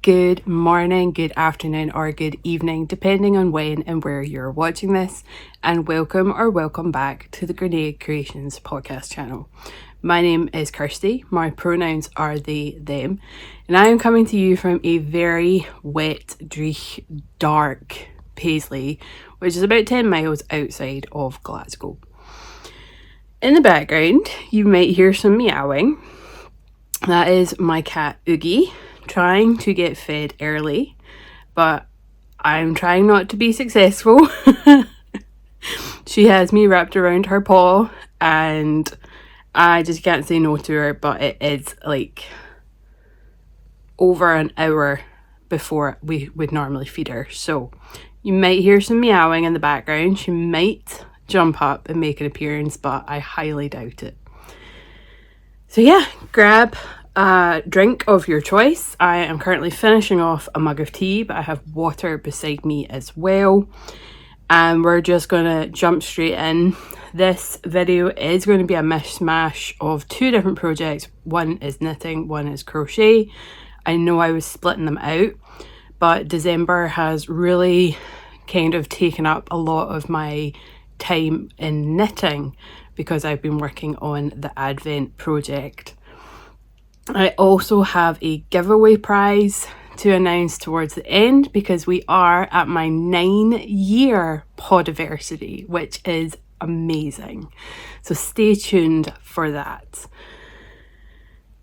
Good morning, good afternoon, or good evening, depending on when and where you're watching this, and welcome back to the GrianaigCreations podcast channel. My name is Kirsty, my pronouns are they, them, and I am coming to you from a very wet, dreich, dark Paisley, which is about 10 miles outside of Glasgow. In the background, you might hear some meowing. That is my cat Oogie trying to get fed early, but I'm trying not to be successful. She has me wrapped around her paw and I just can't say no to her, but it is like over an hour before we would normally feed her. So you might hear some meowing in the background. She might jump up and make an appearance, but I highly doubt it. So yeah, grab a drink of your choice. I am currently finishing off a mug of tea, but I have water beside me as well. And we're just going to jump straight in. This video is going to be a mishmash of two different projects. One is knitting, one is crochet. I know I was splitting them out, but December has really kind of taken up a lot of my time in knitting because I've been working on the Advent project. I also have a giveaway prize to announce towards the end because we are at my 9-year Podiversary, which is amazing. So stay tuned for that.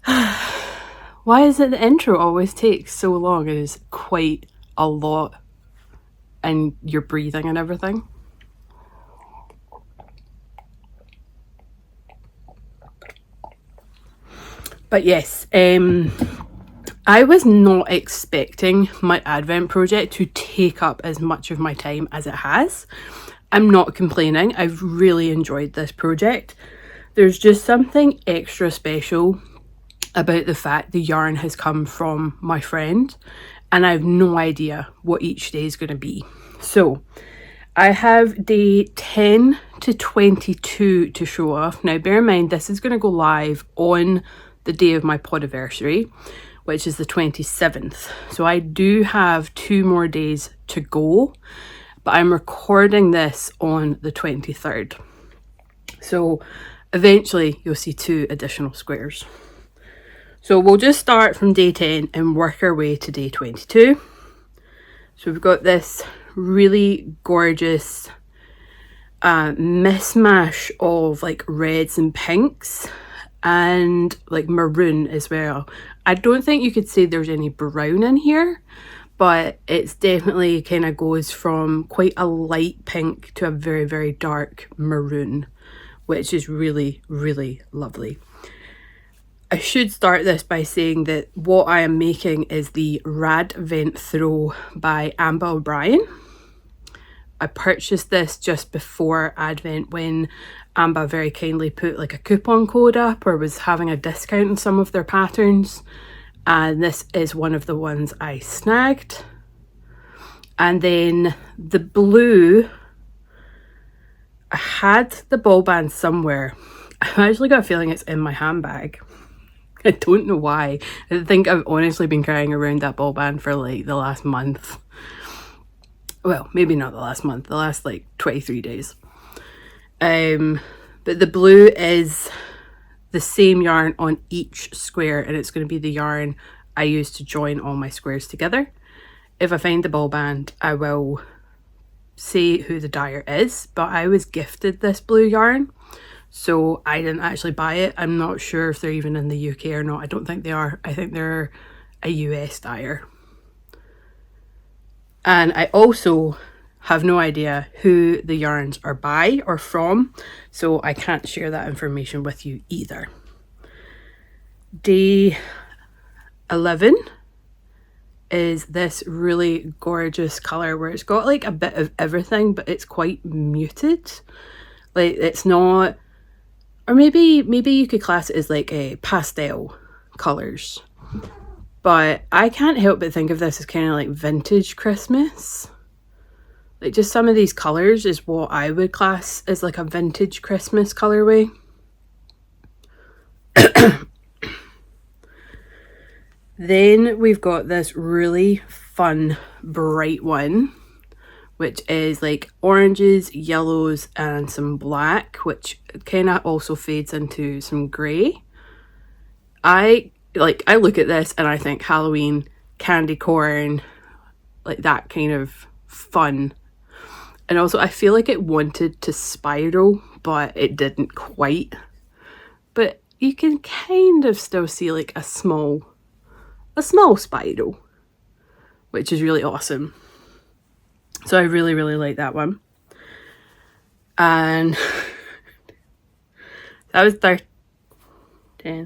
Why is it the intro always takes so long? It is quite a lot, and you're breathing and everything. But yes, I was not expecting my Advent project to take up as much of my time as it has. I'm not complaining. I've really enjoyed this project. There's just something extra special about the fact the yarn has come from my friend, and I have no idea what each day is going to be. So I have day 10 to 22 to show off. Now bear in mind, this is going to go live on the day of my Podiversary, which is the 27th. So I do have 2 more days to go, but I'm recording this on the 23rd. So eventually you'll see 2 additional squares. So we'll just start from day 10 and work our way to day 22. So we've got this really gorgeous mishmash of like reds and pinks and like maroon as well. I don't think you could say there's any brown in here, but it's definitely kind of goes from quite a light pink to a very, very dark maroon, which is really, really lovely. I should start this by saying that what I am making is the Radvent Throw by Amber O'Brien. I purchased this just before Advent when Amber very kindly put like a coupon code up or was having a discount on some of their patterns. And this is one of the ones I snagged. And then the blue, I had the ball band somewhere. I've actually got a feeling it's in my handbag. I don't know why. I think I've honestly been carrying around that ball band for like the last month. Well, maybe not the last month, the last like 23 days. But the blue is the same yarn on each square, and it's going to be the yarn I use to join all my squares together. If I find the ball band, I will say who the dyer is, but I was gifted this blue yarn, so I didn't actually buy it. I'm not sure if they're even in the UK or not. I don't think they are. I think they're a US dyer. And I also have no idea who the yarns are by or from, so I can't share that information with you either. Day 11 is this really gorgeous colour where it's got like a bit of everything, but it's quite muted. Like it's not, or maybe you could class it as like a pastel colours. But I can't help but think of this as kind of like vintage Christmas. Like just some of these colours is what I would class as like a vintage Christmas colourway. Then we've got this really fun bright one, which is like oranges, yellows, and some black, which kind of also fades into some grey. I look at this and I think Halloween, candy corn, like that kind of fun. And also I feel like it wanted to spiral, but it didn't quite. But you can kind of still see like a small spiral, which is really awesome. So I really, really like that one. And that was 10,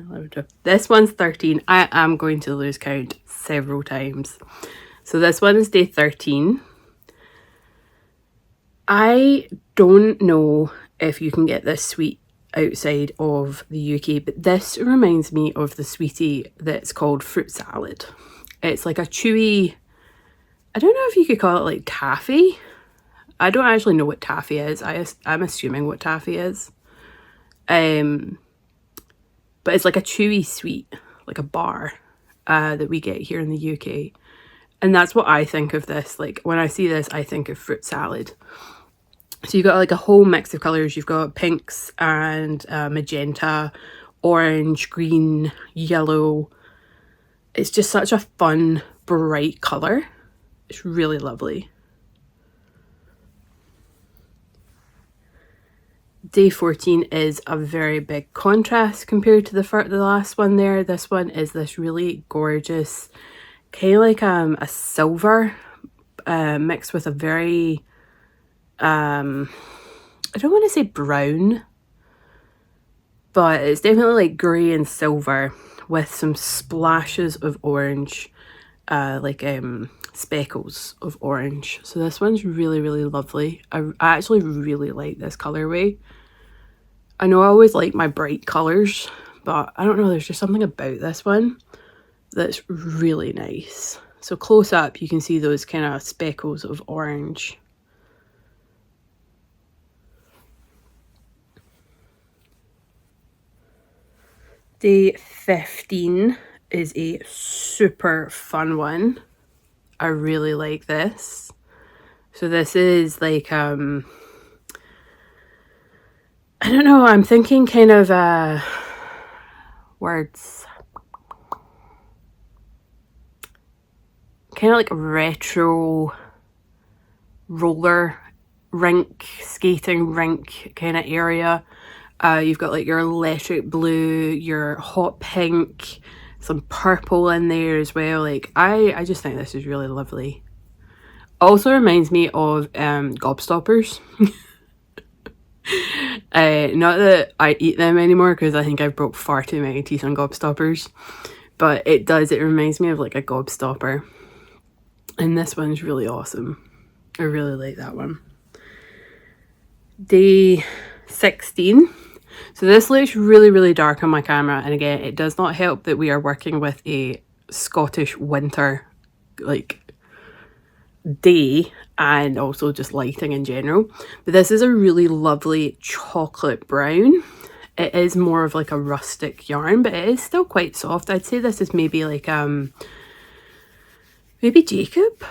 11, 12. This one's 13. I am going to lose count several times. So this one is day 13. I don't know if you can get this sweet outside of the UK, but this reminds me of the sweetie that's called fruit salad. It's like a chewy, I don't know if you could call it like taffy. I don't actually know what taffy is. I'm assuming what taffy is. But it's like a chewy sweet, like a bar that we get here in the UK. And that's what I think of this. Like when I see this, I think of fruit salad. So you've got like a whole mix of colours. You've got pinks and magenta, orange, green, yellow. It's just such a fun, bright colour. It's really lovely. Day 14 is a very big contrast compared to the last one there. This one is this really gorgeous, kind of like a silver mixed with a very, I don't want to say brown, but it's definitely like grey and silver with some splashes of orange, speckles of orange. So this one's really, really lovely. I actually really like this colorway. I know I always like my bright colors, but I don't know, there's just something about this one that's really nice. So close up, you can see those kind of speckles of orange. Day 15 is a super fun one. I really like this. So this is like, I don't know, I'm thinking kind of words. Kind of like a retro roller rink, skating rink kind of area. You've got like your electric blue, your hot pink, some purple in there as well. Like I just think this is really lovely. Also reminds me of gobstoppers. Not that I eat them anymore because I think I've broke far too many teeth on gobstoppers, but it reminds me of like a gobstopper. And this one's really awesome. I really like that one. Day 16. So this looks really, really dark on my camera. And again, it does not help that we are working with a Scottish winter like day and also just lighting in general. But this is a really lovely chocolate brown. It is more of like a rustic yarn, but it is still quite soft. I'd say this is maybe like maybe Jacob,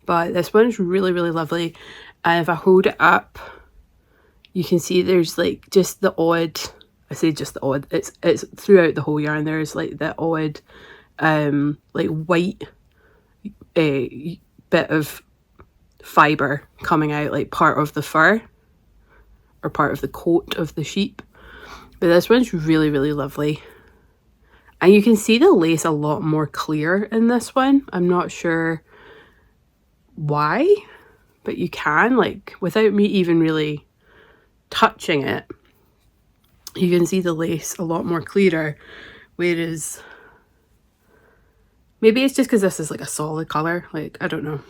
but this one's really, really lovely. And if I hold it up, you can see there's like just the odd, I say just the odd, it's throughout the whole yarn, there's like the odd like white bit of fibre coming out, like part of the fur or part of the coat of the sheep. But this one's really, really lovely. And you can see the lace a lot more clear in this one. I'm not sure why, but you can, like, without me even really touching it, you can see the lace a lot more clearer. Whereas, maybe it's just because this is like a solid colour. Like, I don't know.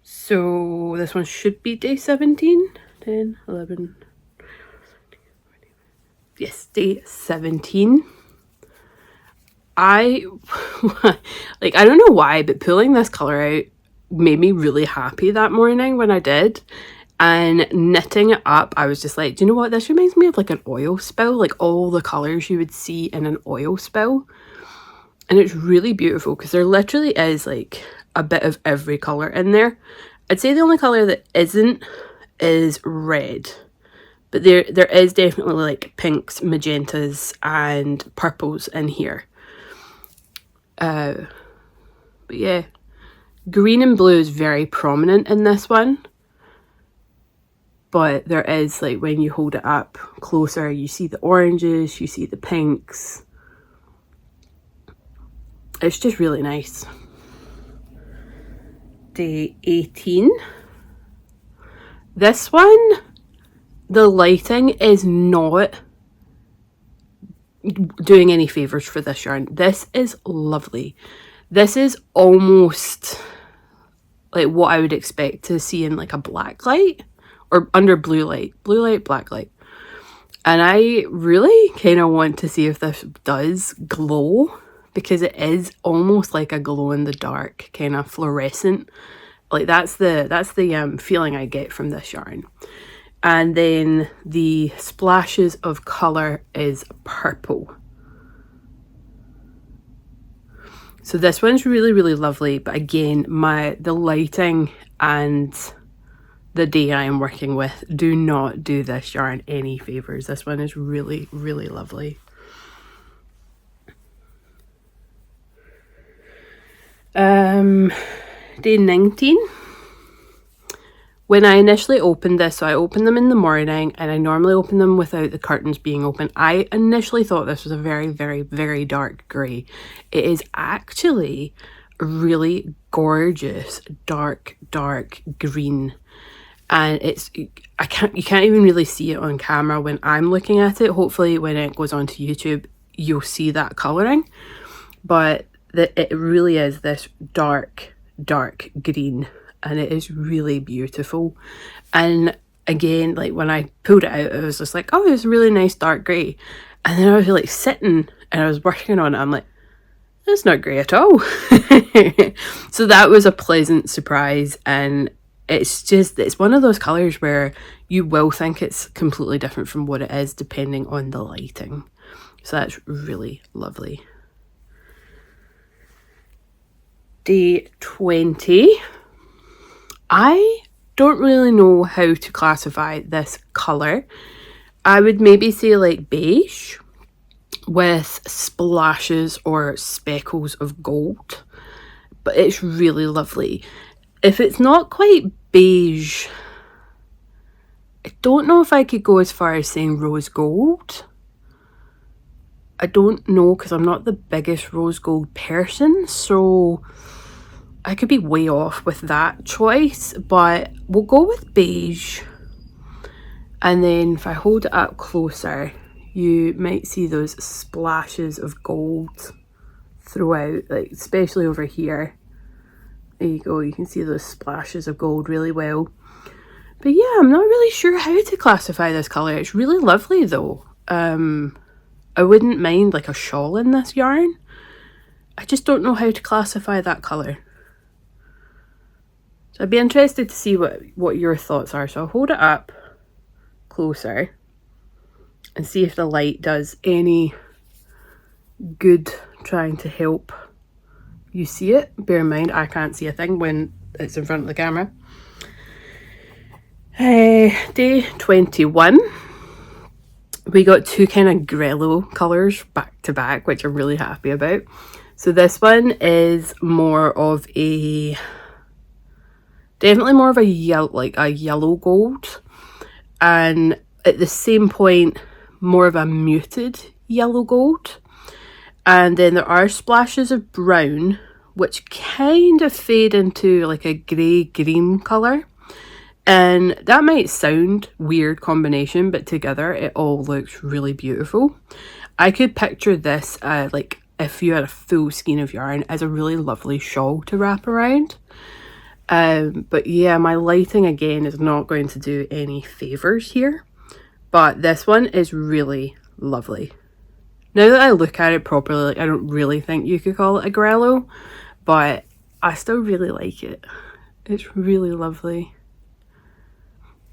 So this one should be day 17, 10, 11... Yes, day 17. I don't know why, but pulling this colour out made me really happy that morning when I did. And knitting it up, I was just like, do you know what? This reminds me of like an oil spill, like all the colours you would see in an oil spill. And it's really beautiful because there literally is like a bit of every colour in there. I'd say the only colour that isn't is red. But there is definitely like pinks, magentas and purples in here. But yeah, green and blue is very prominent in this one. But there is, like, when you hold it up closer, you see the oranges, you see the pinks. It's just really nice. Day 18. This one, the lighting is not doing any favours for this yarn. This is lovely. This is almost like what I would expect to see in like a black light or under blue light, black light. And I really kind of want to see if this does glow, because it is almost like a glow in the dark kind of fluorescent. Like that's the feeling I get from this yarn. And then the splashes of colour is purple. So this one's really, really lovely. But again, the lighting and the day I am working with do not do this yarn any favours. This one is really, really lovely. Day 19. When I initially opened this, so I opened them in the morning and I normally open them without the curtains being open. I initially thought this was a very, very, very dark grey. It is actually a really gorgeous dark green. And you can't even really see it on camera when I'm looking at it. Hopefully when it goes onto YouTube, you'll see that colouring. But it really is this dark green. And it is really beautiful. And again, like when I pulled it out, it was just like, oh, it's a really nice dark grey. And then I was like sitting and I was working on it. I'm like, that's not grey at all. So that was a pleasant surprise. And it's one of those colours where you will think it's completely different from what it is depending on the lighting. So that's really lovely. Day 20. I don't really know how to classify this colour. I would maybe say like beige with splashes or speckles of gold, but it's really lovely. If it's not quite beige, I don't know if I could go as far as saying rose gold. I don't know, because I'm not the biggest rose gold person, so I could be way off with that choice, but we'll go with beige. And then if I hold it up closer, you might see those splashes of gold throughout, like especially over here. There you go, you can see those splashes of gold really well. But yeah, I'm not really sure how to classify this colour. It's really lovely though. I wouldn't mind like a shawl in this yarn. I just don't know how to classify that colour. So I'd be interested to see what your thoughts are. So I'll hold it up closer and see if the light does any good trying to help you see it. Bear in mind, I can't see a thing when it's in front of the camera. Day 21. We got two kind of grello colours back to back, which I'm really happy about. So this one is more of a... definitely more of a yellow gold, and at the same point more of a muted yellow gold. And then there are splashes of brown which kind of fade into like a grey green colour, and that might sound weird combination, but together it all looks really beautiful. I could picture this like if you had a full skein of yarn as a really lovely shawl to wrap around. But yeah, my lighting again is not going to do any favours here, but this one is really lovely. Now that I look at it properly, like, I don't really think you could call it a grello, but I still really like it. It's really lovely.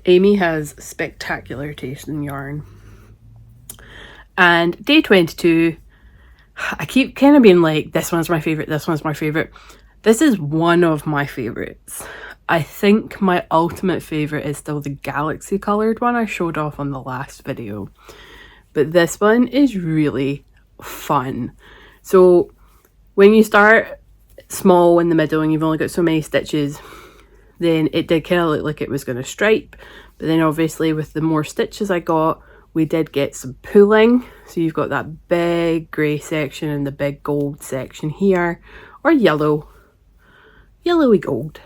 Amy has spectacular taste in yarn. And day 22, I keep kind of being like, this one's my favourite, this one's my favourite. This is one of my favourites. I think my ultimate favourite is still the galaxy coloured one I showed off on the last video. But this one is really fun. So when you start small in the middle and you've only got so many stitches, then it did kind of look like it was going to stripe. But then obviously with the more stitches I got, we did get some pooling. So you've got that big grey section and the big gold section here, or yellow, yellowy gold.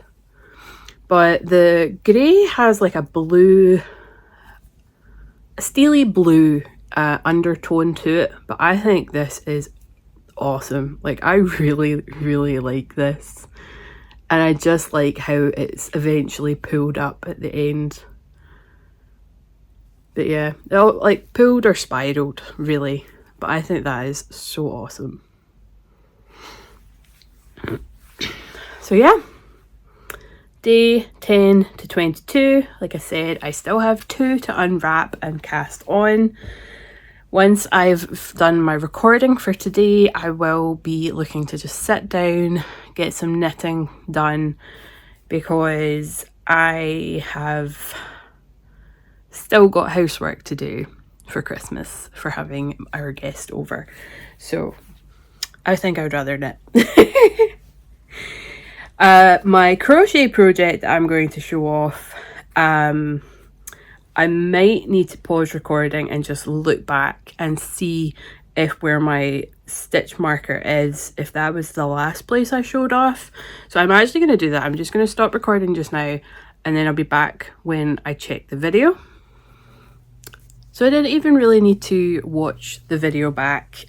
But the grey has like a blue, a steely blue undertone to it. But I think this is awesome. Like, I really, really like this. And I just like how it's eventually pulled up at the end. But yeah, like pulled or spiraled, really. But I think that is so awesome. So yeah, day 10 to 22. Like I said, I still have 2 to unwrap and cast on. Once I've done my recording for today, I will be looking to just sit down, get some knitting done, because I have still got housework to do for Christmas, for having our guest over. So I think I'd rather knit. My crochet project that I'm going to show off, I might need to pause recording and just look back and see if where my stitch marker is, if that was the last place I showed off. So I'm actually going to do that. I'm just going to stop recording just now, and then I'll be back when I check the video. So I didn't even really need to watch the video back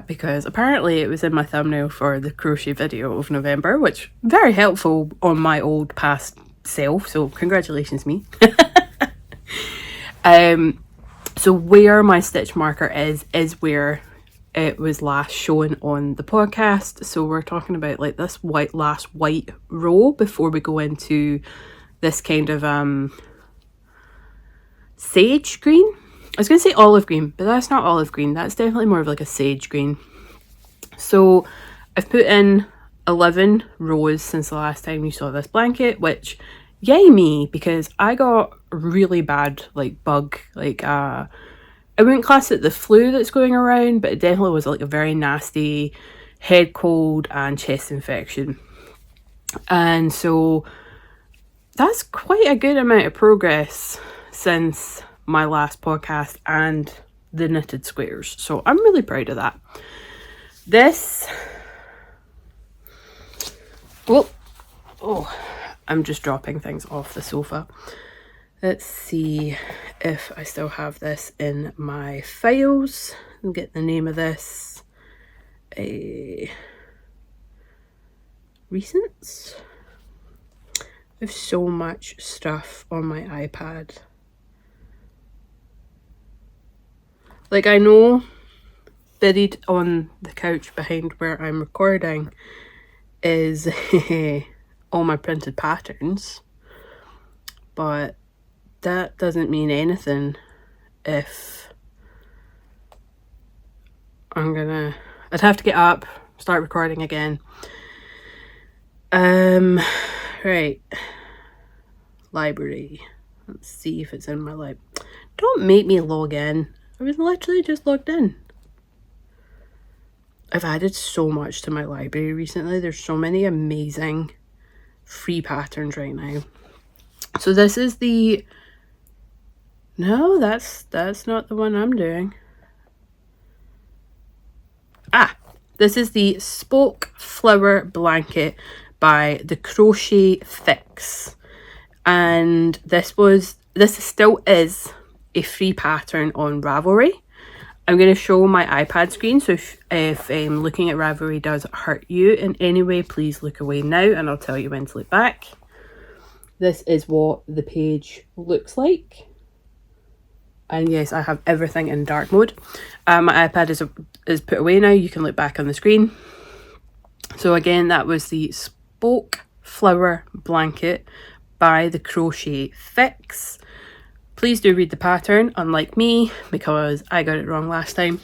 because apparently it was in my thumbnail for the crochet video of November, which very helpful on my old past self. So congratulations me. So where my stitch marker is where it was last shown on the podcast. So we're talking about like this last white row before we go into this kind of sage green. I was going to say olive green, but that's not olive green. That's definitely more of like a sage green. So I've put in 11 rows since the last time you saw this blanket, which yay me, because I got really bad like bug, like I wouldn't class it the flu that's going around, but it definitely was like a very nasty head cold and chest infection. And so that's quite a good amount of progress since my last podcast and the knitted squares. So I'm really proud of that. This, well, oh, I'm just dropping things off the sofa. Let's see if I still have this in my files. I'll get the name of this. Recents. I have so much stuff on my iPad. Like, I know buried on the couch behind where I'm recording is all my printed patterns, but that doesn't mean anything if I'd have to get up, start recording again. Right. Library. Let's see if it's in my library. Don't make me log in. I was literally just logged in. I've added so much to my library recently. There's so many amazing free patterns right now. So this is the... No, that's not the one I'm doing. This is the Spoke Flower Blanket by the Crochet Fix. And this still is a free pattern on Ravelry. I'm going to show my iPad screen, so if looking at Ravelry does hurt you in any way, please look away now and I'll tell you when to look back. This is what the page looks like. And yes, I have everything in dark mode. My iPad is put away now. You can look back on the screen. So again, that was the Spoke Flower Blanket by the Crochet Fix. Please do read the pattern, unlike me, because I got it wrong last time.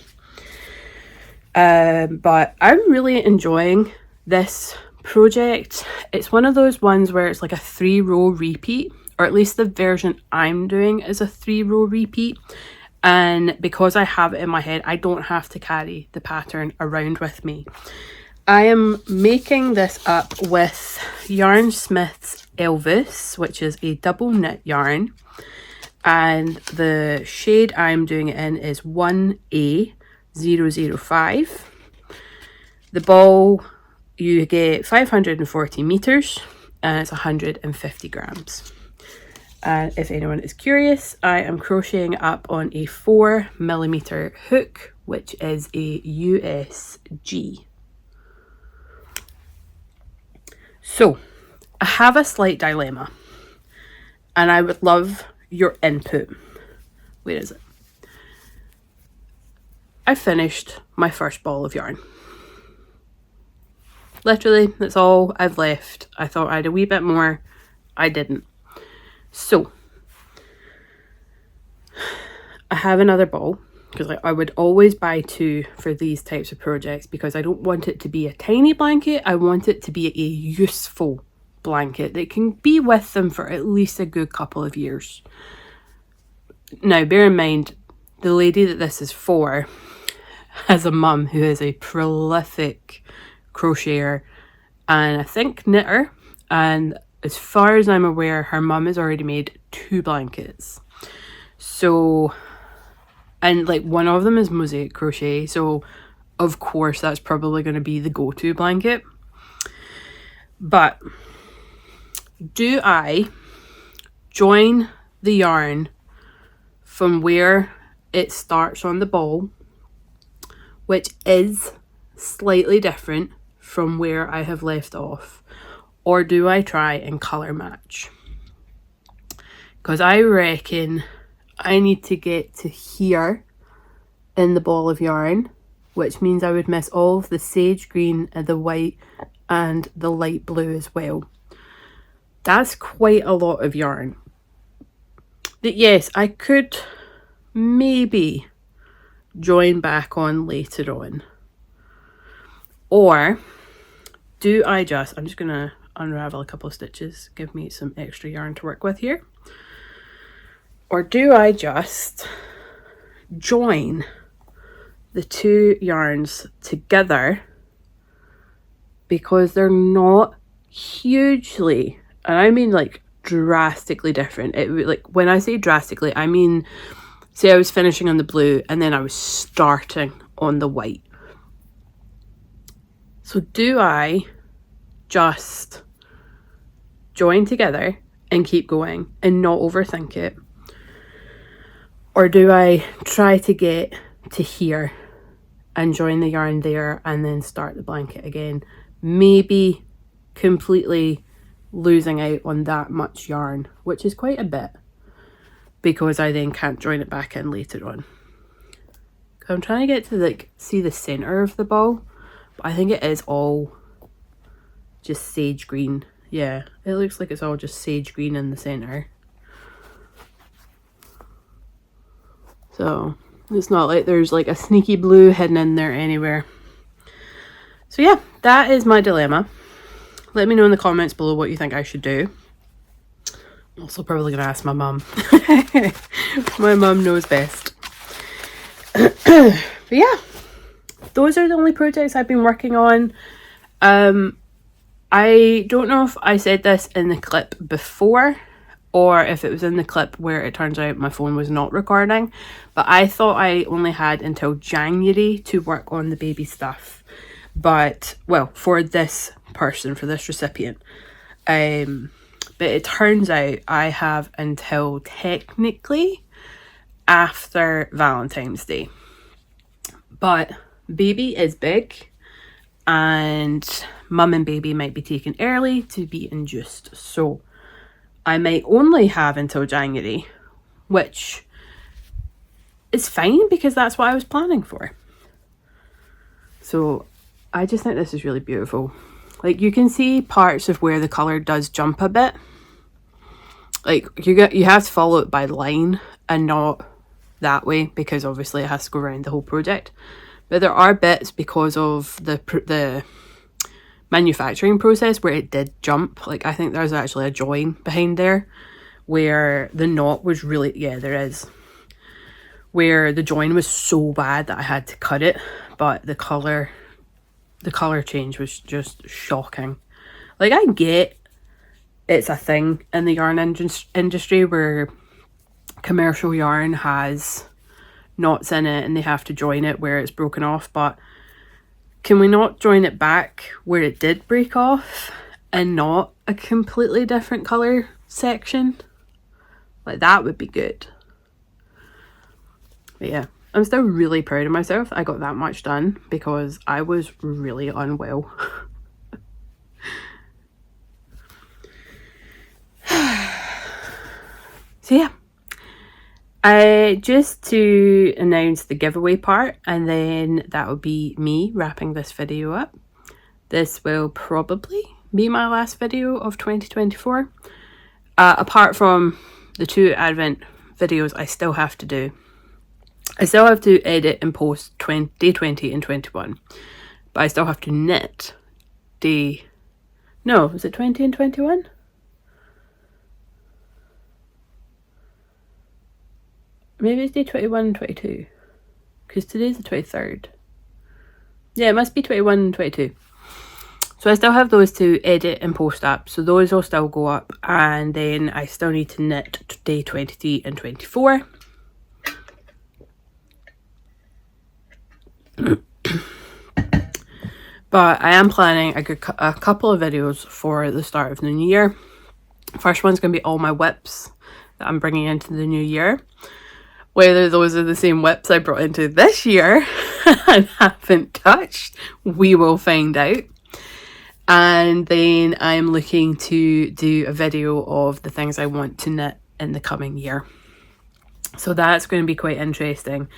But I'm really enjoying this project. It's one of those ones where it's like a 3-row repeat, or at least the version I'm doing is a 3-row repeat. And because I have it in my head, I don't have to carry the pattern around with me. I am making this up with Yarn Smith's Elvis, which is a double knit yarn. And the shade I'm doing it in is 1A005. The ball, you get 540 meters and it's 150 grams. And if anyone is curious, I am crocheting up on a 4mm hook, which is a USG. So, I have a slight dilemma, and I would love your input. Where is it? I finished my first ball of yarn. Literally, that's all I've left. I thought I had a wee bit more. I didn't. So, I have another ball, because I would always buy 2 for these types of projects, because I don't want it to be a tiny blanket. I want it to be a useful blanket that can be with them for at least a good couple of years. Now, bear in mind, the lady that this is for has a mum who is a prolific crocheter and I think knitter, and as far as I'm aware, her mum has already made 2 blankets. So, and like one of them is mosaic crochet, so of course that's probably going to be the go-to blanket. But do I join the yarn from where it starts on the ball, which is slightly different from where I have left off, or do I try and colour match? Because I reckon I need to get to here in the ball of yarn, which means I would miss all of the sage green and the white and the light blue as well. That's quite a lot of yarn. That yes, I could maybe join back on later on. Or do I just, I'm just going to unravel a couple of stitches, give me some extra yarn to work with here. Or do I just join the 2 yarns together, because they're not hugely, and I mean like drastically different. Like when I say drastically, I mean, say I was finishing on the blue and then I was starting on the white. So do I just join together and keep going and not overthink it? Or do I try to get to here and join the yarn there and then start the blanket again? Maybe completely losing out on that much yarn, which is quite a bit, because I then can't join it back in later on. I'm trying to get to like see the center of the ball, but I think it is all just sage green. Yeah, it looks like it's all just sage green in the center. So it's not like there's like a sneaky blue hidden in there anywhere. So yeah, that is my dilemma. Let me know in the comments below what you think I should do. I'm also probably going to ask my mum. My mum knows best. But yeah, those are the only projects I've been working on. I don't know if I said this in the clip before, or if it was in the clip where it turns out my phone was not recording, but I thought I only had until January to work on the baby stuff. But, well, for this person, for this recipient. But it turns out I have until technically after Valentine's Day. But baby is big, and mum and baby might be taken early to be induced. So I might only have until January, which is fine because that's what I was planning for. So I just think this is really beautiful. Like, you can see parts of where the colour does jump a bit. like you have to follow it by line and not that way, because obviously it has to go around the whole project. But there are bits, because of the manufacturing process, where it did jump. Like, I think there's actually a join behind there where the knot was really, yeah, there is, where the join was so bad that I had to cut it. But the color change was just shocking. Like, I get it's a thing in the yarn industry where commercial yarn has knots in it and they have to join it where it's broken off, but can we not join it back where it did break off and not a completely different colour section? Like, that would be good. But yeah, I'm still really proud of myself. I got that much done because I was really unwell. So yeah, just to announce the giveaway part, and then that will be me wrapping this video up. This will probably be my last video of 2024. Apart from the 2 Advent videos I still have to do. I still have to edit and post day 20 and 21. But I still have to knit no, is it 20 and 21? Maybe it's day 21 and 22. Because today's the 23rd. Yeah, it must be 21 and 22. So I still have those to edit and post up. So those will still go up. And then I still need to knit day 23 and 24. But I am planning a couple of videos for the start of the new year. First one's going to be all my whips that I'm bringing into the new year. Whether those are the same whips I brought into this year and haven't touched, we will find out. And then I'm looking to do a video of the things I want to knit in the coming year. So that's going to be quite interesting.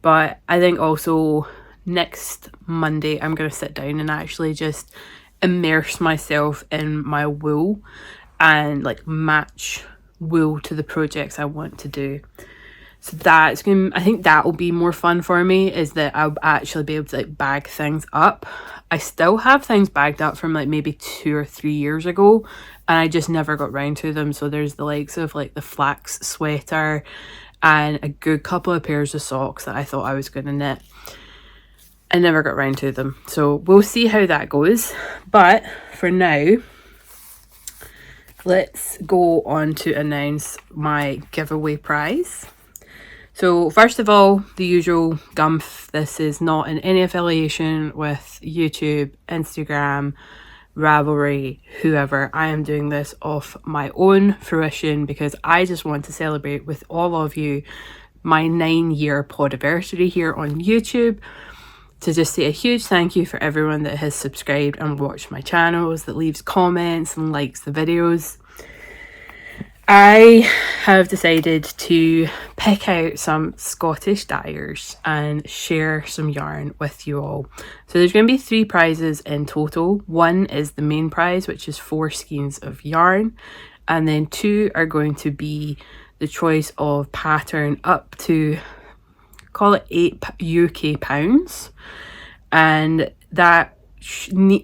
But I think also next Monday I'm going to sit down and actually just immerse myself in my wool and like match wool to the projects I want to do. So that's going to, I think that will be more fun for me, is that I'll actually be able to like bag things up. I still have things bagged up from like maybe 2 or 3 years ago, and I just never got round to them. So there's the likes of like the flax sweater and a good couple of pairs of socks that I thought I was going to knit. I never got round to them. So we'll see how that goes. But for now, let's go on to announce my giveaway prize. So first of all, the usual gumph. This is not in any affiliation with YouTube, Instagram, Ravelry, whoever. I am doing this off my own fruition because I just want to celebrate with all of you my 9-year Podiversary here on YouTube. To just say a huge thank you for everyone that has subscribed and watched my channels, that leaves comments and likes the videos. I have decided to pick out some Scottish dyers and share some yarn with you all. So there's going to be 3 prizes in total. 1 is the main prize, which is 4 skeins of yarn. And then 2 are going to be the choice of pattern up to, call it 8 UK pounds. And that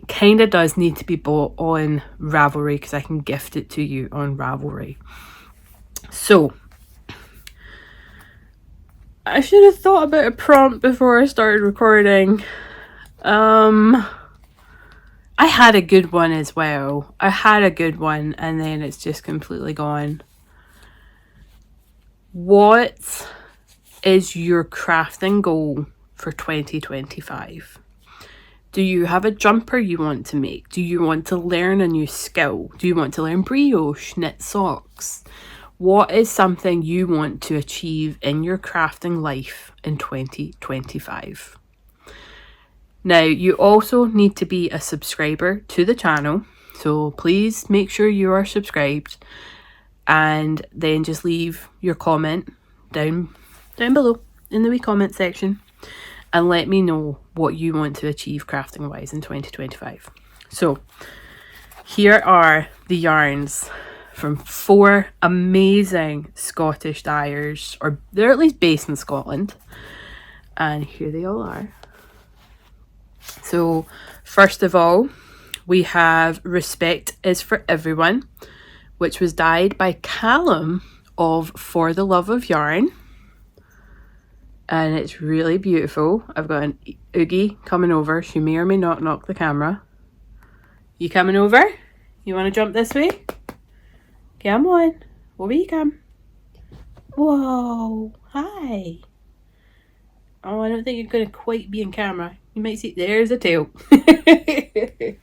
kind of does need to be bought on Ravelry because I can gift it to you on Ravelry. So I should have thought about a prompt before I started recording. I had a good one as well. I had a good one and then it's just completely gone. What is your crafting goal for 2025? Do you have a jumper you want to make? Do you want to learn a new skill? Do you want to learn brioche, knit socks? What is something you want to achieve in your crafting life in 2025? Now, you also need to be a subscriber to the channel. So please make sure you are subscribed and then just leave your comment down below in the wee comment section. And let me know what you want to achieve crafting wise in 2025. So here are the yarns from 4 amazing Scottish dyers, or they're at least based in Scotland. And here they all are. So first of all, we have Respect Is For Everyone, which was dyed by Callum of For the Love of Yarn. And it's really beautiful. I've got an Oogie coming over. She may or may not knock the camera. You coming over? You want to jump this way? Come on. Over you come. Whoa. Hi. Oh, I don't think you're going to quite be in camera. You might see. There's a tail. There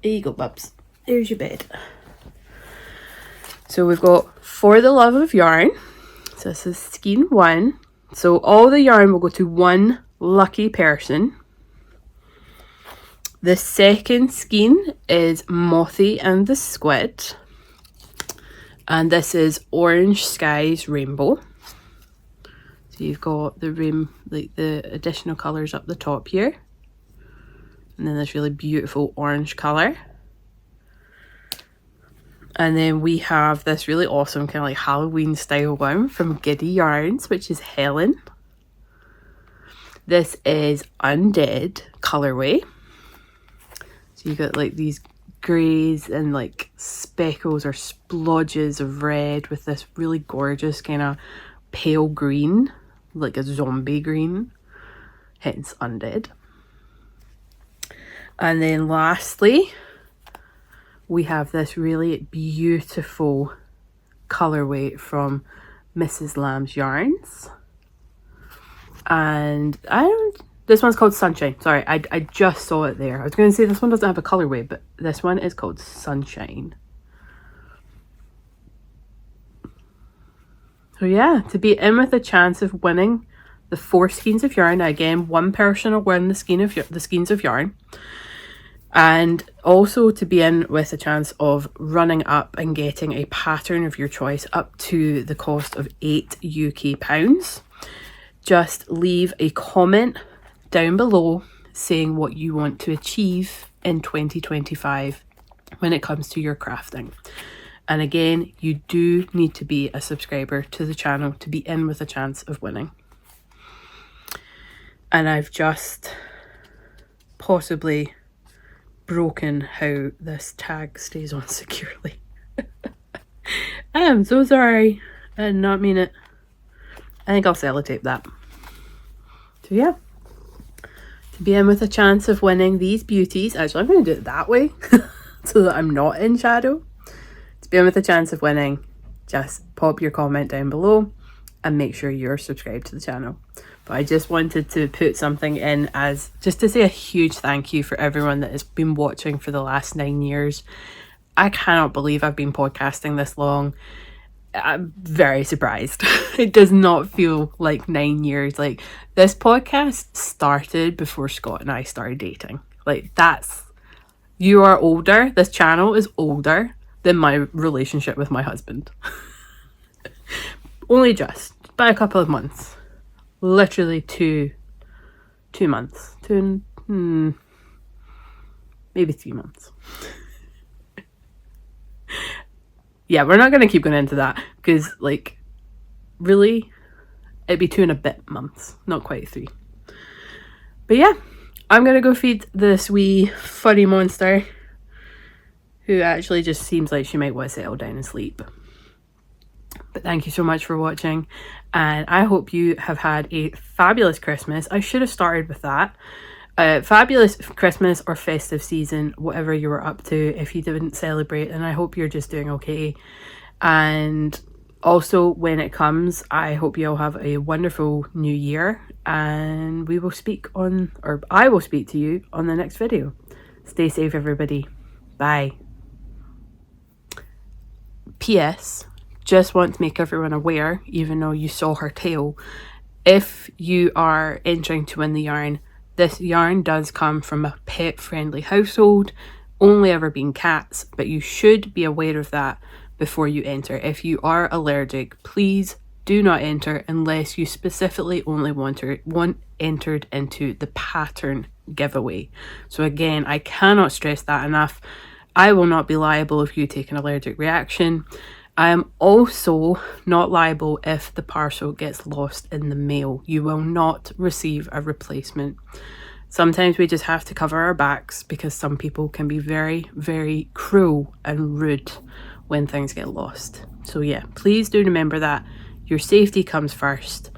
you go, bubs. There's your bed. So we've got For the Love of Yarn. So this is skein 1. So all the yarn will go to one lucky person. The second skein is Mothy and the Squid. And this is Orange Skies Rainbow. So you've got the the additional colours up the top here. And then this really beautiful orange colour. And then we have this really awesome kind of like Halloween style one from Giddy Yarns, which is Helen. This is Undead colourway. So you got like these greys and like speckles or splodges of red with this really gorgeous kind of pale green, like a zombie green, hence Undead. And then lastly, we have this really beautiful colourway from Mrs. Lamb's Yarns. And this one's called Sunshine. Sorry, I just saw it there. I was going to say this one doesn't have a colourway, but this one is called Sunshine. So yeah, to be in with a chance of winning the 4 skeins of yarn. Now again, one person will win the skeins of yarn. And also to be in with a chance of running up and getting a pattern of your choice up to the cost of £8 UK. Just leave a comment down below saying what you want to achieve in 2025 when it comes to your crafting. And again, you do need to be a subscriber to the channel to be in with a chance of winning. And I've just possibly broken how this tag stays on securely. I am so sorry. I did not mean it. I think I'll sellotape that. So yeah, to be in with a chance of winning these beauties. Actually, I'm going to do it that way so that I'm not in shadow. To be in with a chance of winning, just pop your comment down below and make sure you're subscribed to the channel. But I just wanted to put something in as just to say a huge thank you for everyone that has been watching for the last 9 years. I cannot believe I've been podcasting this long. I'm very surprised. It does not feel like 9 years. Like, this podcast started before Scott and I started dating. Like, you are older. This channel is older than my relationship with my husband. Only just by a couple of months. Literally two months. Maybe 3 months. Yeah, we're not going to keep going into that because, like, really, it'd be 2 and a bit months, not quite 3. But yeah, I'm going to go feed this wee furry monster who actually just seems like she might want to settle down and sleep. But thank you so much for watching, and I hope you have had a fabulous Christmas. I should have started with that. Fabulous Christmas or festive season, whatever you were up to. If you didn't celebrate, and I hope you're just doing okay. And also, when it comes, I hope you all have a wonderful new year, and we will speak on, or I will speak to you on the next video. Stay safe, everybody. Bye. P.S. Just want to make everyone aware, even though you saw her tail, if you are entering to win the yarn, this yarn does come from a pet-friendly household, only ever being cats, but you should be aware of that before you enter. If you are allergic, please do not enter unless you specifically only want entered into the pattern giveaway. So again, I cannot stress that enough. I will not be liable if you take an allergic reaction. I am also not liable if the parcel gets lost in the mail. You will not receive a replacement. Sometimes we just have to cover our backs because some people can be very, very cruel and rude when things get lost. So yeah, please do remember that your safety comes first.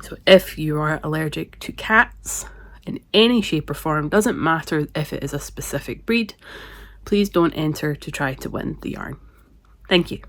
So if you are allergic to cats in any shape or form, doesn't matter if it is a specific breed, please don't enter to try to win the yarn. Thank you.